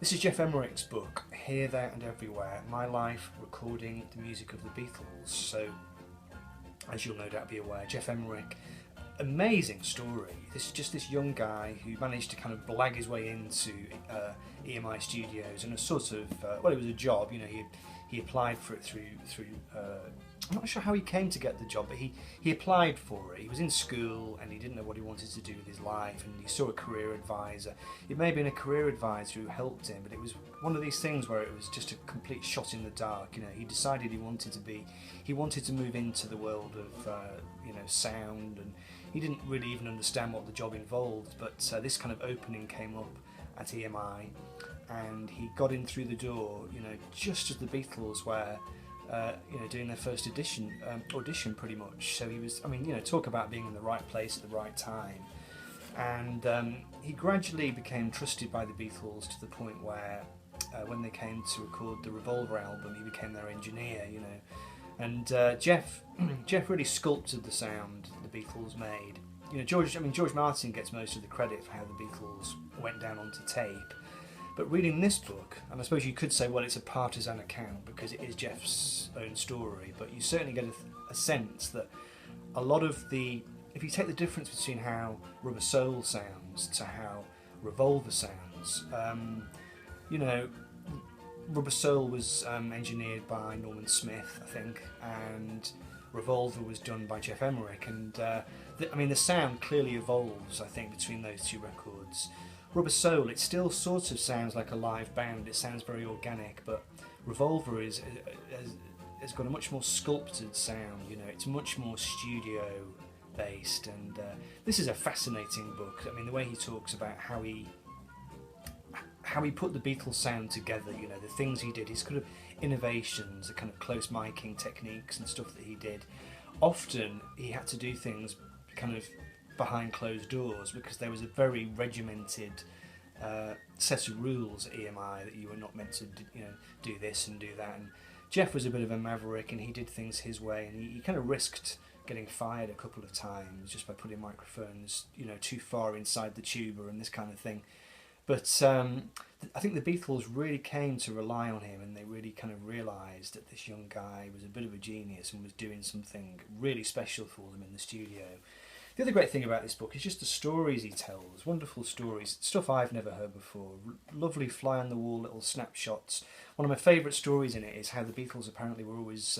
This is Geoff Emerick's book, Here, There and Everywhere, My Life Recording the Music of the Beatles. So, as you'll no doubt be aware, Geoff Emerick, amazing story. This is just this young guy who managed to kind of blag his way into EMI Studios, and a sort of, well, it was a job, you know, he applied for it through I'm not sure how he came to get the job, but he applied for it. He was in school and he didn't know what he wanted to do with his life, and he saw a career advisor. It may have been a career advisor who helped him, but it was one of these things where it was just a complete shot in the dark. You know, he decided he wanted to move into the world of sound, and he didn't really even understand what the job involved. But this kind of opening came up at EMI, and he got in through the door, you know, just as the Beatles were doing their first audition pretty much. So he was, I mean, you know, talk about being in the right place at the right time. And he gradually became trusted by the Beatles to the point where when they came to record the Revolver album, he became their engineer, you know. And Geoff really sculpted the sound the Beatles made. You know, George Martin gets most of the credit for how the Beatles went down onto tape. But reading this book, and I suppose you could say, well, it's a partisan account because it is Geoff's own story, but you certainly get a sense that a lot of if you take the difference between how Rubber Soul sounds to how Revolver sounds, you know, Rubber Soul was engineered by Norman Smith, I think, and Revolver was done by Geoff Emerick, and the sound clearly evolves, I think, between those two records. Rubber Soul, it still sort of sounds like a live band, it sounds very organic, but Revolver has got a much more sculpted sound, you know, it's much more studio based, and this is a fascinating book. I mean, the way he talks about how he put the Beatles sound together, you know, the things he did, his kind of innovations, the kind of close miking techniques and stuff that he did. Often he had to do things kind of behind closed doors because there was a very regimented set of rules at EMI that you were not meant to do this and do that. And Geoff was a bit of a maverick, and he did things his way, and he kind of risked getting fired a couple of times just by putting microphones, you know, too far inside the tuba and this kind of thing. But I think the Beatles really came to rely on him, and they really kind of realised that this young guy was a bit of a genius and was doing something really special for them in the studio. The other great thing about this book is just the stories he tells, wonderful stories, stuff I've never heard before, lovely fly-on-the-wall little snapshots. One of my favourite stories in it is how the Beatles apparently were always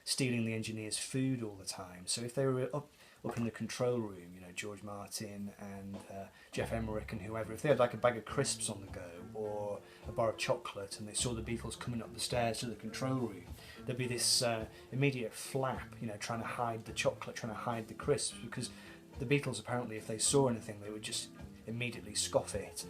stealing the engineers' food all the time. So if they were up in the control room, you know, George Martin and Geoff Emerick and whoever, if they had like a bag of crisps on the go or a bar of chocolate and they saw the Beatles coming up the stairs to the control room, there'd be this immediate flap, you know, trying to hide the chocolate, trying to hide the crisps, because the Beatles apparently, if they saw anything, they would just immediately scoff it.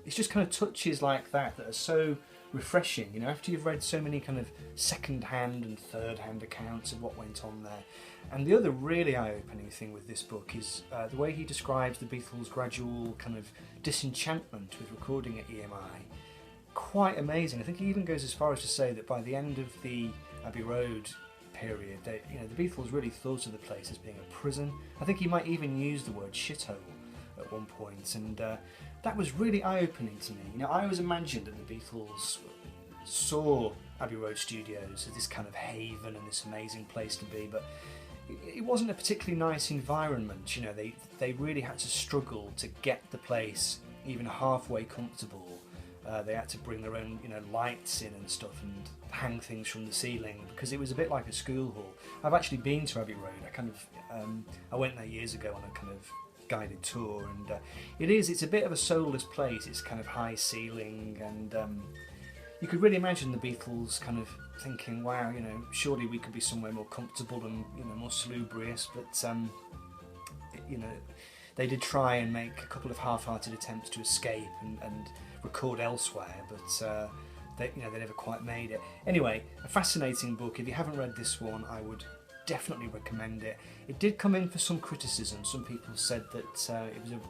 It's just kind of touches like that are so refreshing, you know, after you've read so many kind of second-hand and third-hand accounts of what went on there. And the other really eye-opening thing with this book is the way he describes the Beatles' gradual kind of disenchantment with recording at EMI. Quite amazing. I think he even goes as far as to say that by the end of the Abbey Road period, the Beatles really thought of the place as being a prison. I think he might even use the word shithole at one point, and that was really eye-opening to me. You know, I always imagined that the Beatles saw Abbey Road Studios as this kind of haven and this amazing place to be, but it wasn't a particularly nice environment. You know, they really had to struggle to get the place even halfway comfortable. They had to bring their own, you know, lights in and stuff and hang things from the ceiling because it was a bit like a school hall. I've actually been to Abbey Road. I went there years ago on a kind of guided tour, and it's a bit of a soulless place. It's kind of high ceiling, and you could really imagine the Beatles kind of thinking, wow, you know, surely we could be somewhere more comfortable and, you know, more salubrious, but you know, they did try and make a couple of half-hearted attempts to escape and record elsewhere, but they never quite made it. Anyway, a fascinating book. If you haven't read this one, I would definitely recommend it. It did come in for some criticism. Some people said that it was a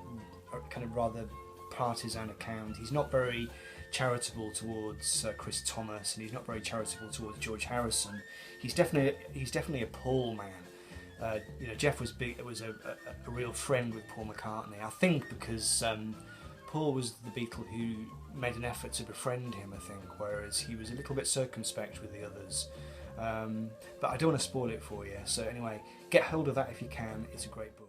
kind of rather partisan account. He's not very charitable towards Chris Thomas, and he's not very charitable towards George Harrison. He's definitely a Paul man. Geoff was a real friend with Paul McCartney. I think because Paul was the Beatle who made an effort to befriend him, I think, whereas he was a little bit circumspect with the others. But I don't want to spoil it for you. So anyway, get hold of that if you can. It's a great book.